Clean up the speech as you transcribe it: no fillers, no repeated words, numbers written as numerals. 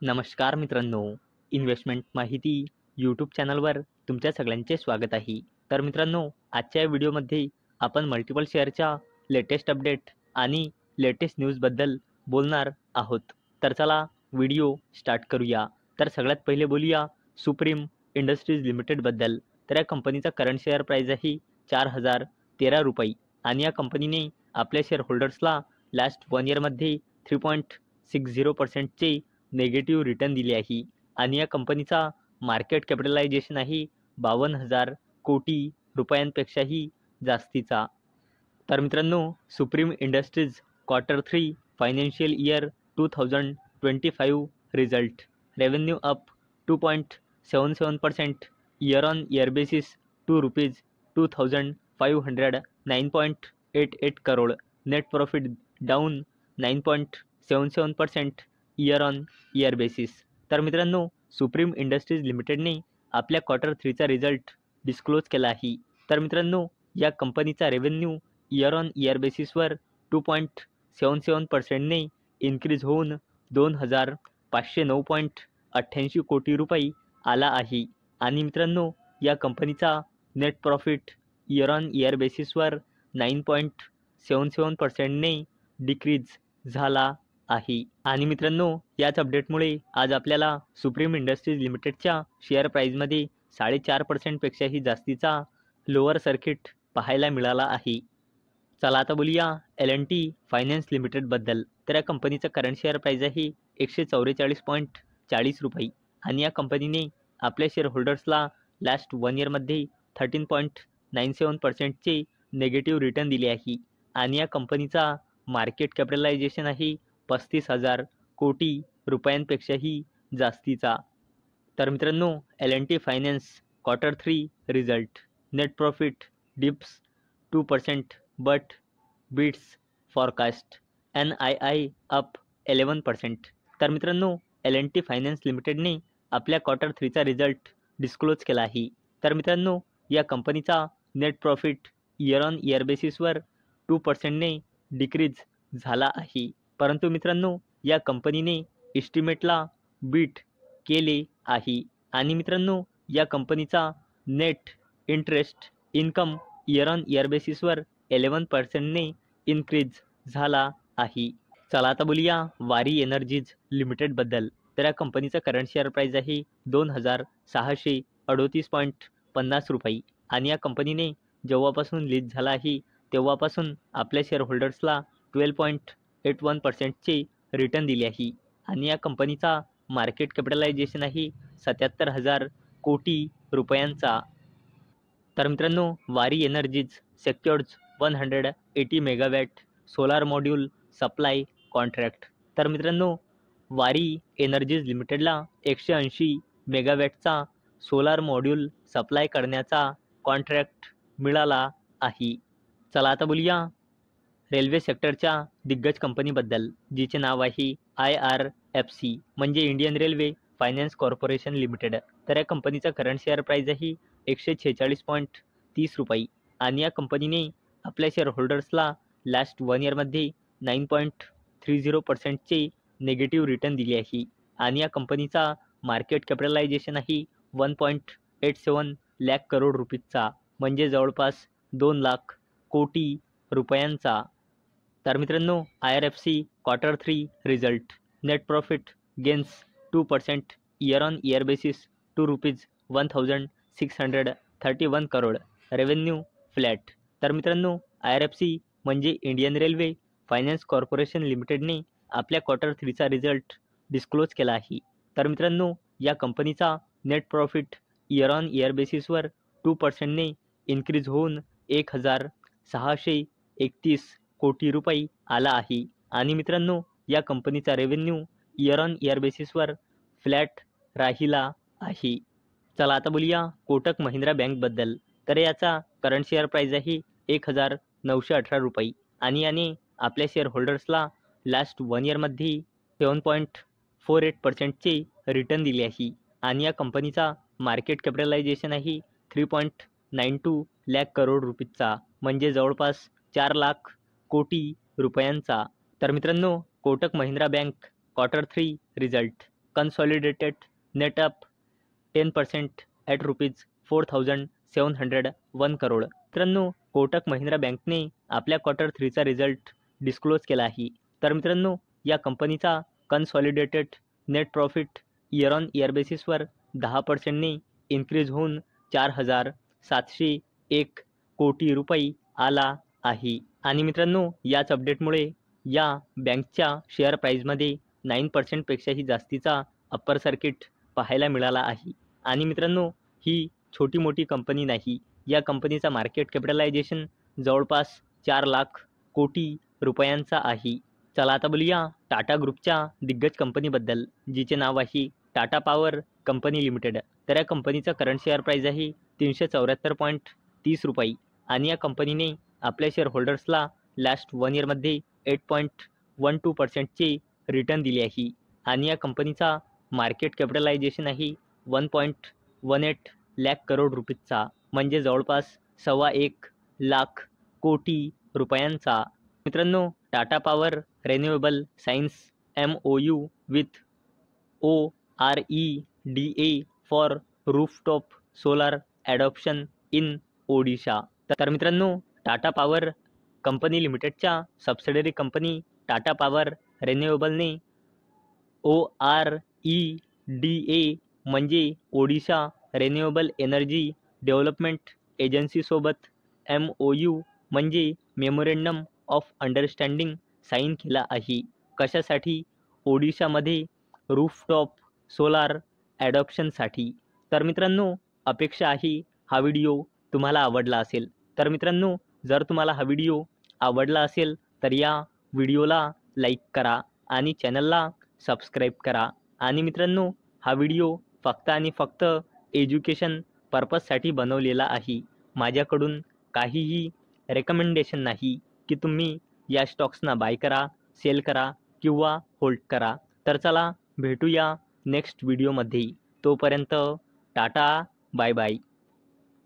नमस्कार मित्रांनो, इन्व्हेस्टमेंट माहिती यूट्यूब चॅनलवर तुमच्या सगळ्यांचे स्वागत आहे. तर मित्रांनो, आजच्या या व्हिडिओमध्ये आपण मल्टिपल शेअरच्या लेटेस्ट अपडेट आणि लेटेस्ट न्यूजबद्दल बोलणार आहोत. तर चला व्हिडिओ स्टार्ट करूया. तर सगळ्यात पहिले बोलूया सुप्रीम इंडस्ट्रीज लिमिटेडबद्दल. तर या कंपनीचा करंट शेअर प्राईज आहे ₹4013 आणि या कंपनीने आपल्या शेअर होल्डर्सला लास्ट 1 इयरमध्ये 3.60% नेगेटिव्ह रिटर्न दिले आहे आणि या कंपनीचा मार्केट कॅपिटलायझेशन आहे 52,000 कोटी रुपयांपेक्षाही जास्तीचा. तर मित्रांनो, supreme industries Q3 financial year 2025 result. Revenue up 2.77% year on year basis to ₹2,509.88 crore. Net profit down 9.77% year on year basis. तर मित्रांनो, सुप्रीम इंडस्ट्रीज लिमिटेडने आपल्या Q3चा रिझल्ट डिस्क्लोज केला आहे. तर मित्रांनो, या कंपनीचा रेव्हेन्यू इयर ऑन इयर बेसिसवर 2.77%ने इन्क्रीज होऊन 2,509.88 कोटी रुपये आला आहे आणि मित्रांनो, या कंपनीचा net profit year on year बेसिसवर 9.77%ने डिक्रीज झाला आहे. आणि मित्रांनो, याच अपडेटमुळे आज आपल्याला सुप्रीम इंडस्ट्रीज लिमिटेडच्या शेअर प्राईजमध्ये 4.5%पेक्षाही जास्तीचा लोअर सर्किट पाहायला मिळाला आहे. चला आता बोलूया L&T फायनान्स लिमिटेडबद्दल. तर या कंपनीचं करंट शेअर प्राईज आहे ₹144.40 आणि या कंपनीने आपल्या शेअर होल्डर्सला लास्ट 1 इयरमध्ये 13.97%चे नेगेटिव्ह रिटर्न दिले आहे आणि या कंपनीचा मार्केट कॅपिटलायझेशन आहे 35,000 कोटी रुपयांपेक्षाही जास्तीचा. तर मित्रांनो, L&T finance Q3 result. Net profit dips 2% but beats forecast. NII up 11%. तर मित्रांनो, L&T फायनान्स लिमिटेडने आपल्या Q3चा रिझल्ट डिस्क्लोज केला आहे. तर मित्रांनो, या कंपनीचा net profit year on year बेसिसवर 2%ने डिक्रीज झाला आहे. परंतु मित्रांनो, या कंपनीने एस्टिमेटला बीट केले आहे आणि मित्रांनो, या कंपनीचा net interest income year on year बेसिसवर 11%ने इन्क्रीज झाला आहे. चला आता बोलूया वारी एनर्जीज लिमिटेडबद्दल. तर या कंपनीचा करंट शेअर प्राईज आहे ₹2,638.50 आणि या कंपनीने जेव्हापासून लिस्ट झाला आहे तेव्हापासून आपल्या शेअर होल्डर्सला 12.81%चे रिटर्न दिले आहे आणि या कंपनीचा मार्केट कॅपिटलायझेशन आहे 77,000 कोटी रुपयांचा. तर मित्रांनो, Waaree Energies secures 180 megawatt solar module supply contract. तर मित्रांनो, वारी एनर्जीज लिमिटेडला 180 मेगावॅटचा सोलार मॉड्यूल सप्लाय करण्याचा कॉन्ट्रॅक्ट मिळाला आहे. चला आता बोलूया रेल्वे सेक्टरच्या दिग्गज कंपनीबद्दल, जिचे नाव आहे IRFC म्हणजे Indian railway finance corporation limited. तर या कंपनीचा करंट शेअर प्राईज आहे ₹146.30 आणि या कंपनीने आपल्या शेअर होल्डर्सला लास्ट 1 इयरमध्ये 9.30%चे नेगेटिव्ह रिटर्न दिले आहे आणि या कंपनीचा मार्केट कॅपिटलायझेशन आहे 1.87 लाख करोड रुपीजचा म्हणजे जवळपास 2 लाख कोटी रुपयांचा. तर मित्रांनो, IRFC Q3 result. Net profit gains 2% year on year basis to ₹1,631 crore. Revenue flat. तर मित्रांनो, IRFC म्हणजे इंडियन रेल्वे फायनान्स कॉर्पोरेशन लिमिटेडने आपल्या Q3चा रिझल्ट डिस्क्लोज केला आहे. तर मित्रांनो, या कंपनीचा net profit year on year बेसिसवर 2%ने इन्क्रीज होऊन 1,631 कोटी रुपये आला आहे आणि मित्रांनो, या कंपनीचा रेव्हेन्यू इयर ऑन इयर बेसिसवर फ्लॅट राहिला आहे. चला आता बोलूया कोटक महिंद्रा बँकबद्दल. तर याचा करंट शेअर प्राईज आहे ₹1,918 आणि याने आपल्या शेअर होल्डर्सला लास्ट 1 इयरमध्ये 7.48%चे रिटर्न दिले आहे आणि या कंपनीचा मार्केट कॅपिटलायझेशन आहे 3.92 लाख करोड रुपीजचा म्हणजे जवळपास 4 लाख कोटी रुपयांचा. तर मित्रांनो, Kotak Mahindra bank Q3 result. consolidated net up 10% at rupees 4,701 crore. मित्रांनो, कोटक महिंद्रा बँकने आपल्या क्वार्टर 3चा रिझल्ट डिस्क्लोज केला आहे. तर मित्रांनो, या कंपनीचा consolidated net profit year on year बेसिसवर 10%ने इन्क्रीज होऊन 4,701 कोटी रुपये आला आहे. आणि मित्रांनो, याच अपडेटमुळे या बँकच्या शेअर प्राईजमध्ये 9% पेक्षाही जास्तीचा अप्पर सर्किट पाहायला मिळाला आहे. आणि मित्रांनो, ही छोटी मोठी कंपनी नाही. या कंपनीचा मार्केट कॅपिटलायझेशन जवळपास 4 लाख कोटी रुपयांचा आहे. चला आता बोलूया टाटा ग्रुपच्या दिग्गज कंपनीबद्दल, जिचे नाव आहे टाटा पॉवर कंपनी लिमिटेड. तर या कंपनीचा करंट शेअर प्राईज आहे 374.30 रुपये. आणि या कंपनीने आपल्या शेअर होल्डर्सला लास्ट 1 इयरमध्ये 8.12%चे रिटर्न दिले आहे. आणि या कंपनीचा मार्केट कॅपिटलायझेशन आहे 1.18 लाख करोड रुपीजचा, म्हणजे जवळपास 1.25 लाख कोटी रुपयांचा. मित्रांनो, Tata Power renewable signs MOU with OREDA for rooftop solar adoption in Odisha. तर मित्रांनो, टाटा पॉवर कंपनी लिमिटेडच्या सबसिडरी कंपनी टाटा पॉवर रिन्युएबलने OREDA म्हणजे ओडिशा रिन्युएबल एनर्जी डेव्हलपमेंट एजन्सीसोबत MOU म्हणजे मेमोरेंडम ऑफ अंडरस्टँडिंग साईन केला आहे. कशासाठी? ओडिशामध्ये रूफटॉप सोलार ॲडॉप्शनसाठी. तर मित्रांनो, अपेक्षा आहे हा व्हिडिओ तुम्हाला आवडला असेल. तर मित्रांनो, जर तुम्हाला हा व्हिडिओ आवडला असेल तर या व्हिडिओला लाईक करा आणि चॅनलला सबस्क्राईब करा. आणि मित्रांनो, हा व्हिडिओ फक्त आणि फक्त एज्युकेशन पर्पजसाठी बनवलेला आहे. माझ्याकडून काहीही रेकमेंडेशन नाही की तुम्ही या स्टॉक्सना बाय करा, सेल करा किंवा होल्ड करा. तर चला भेटूया नेक्स्ट व्हिडिओमध्ये. तोपर्यंत टाटा, बाय बाय.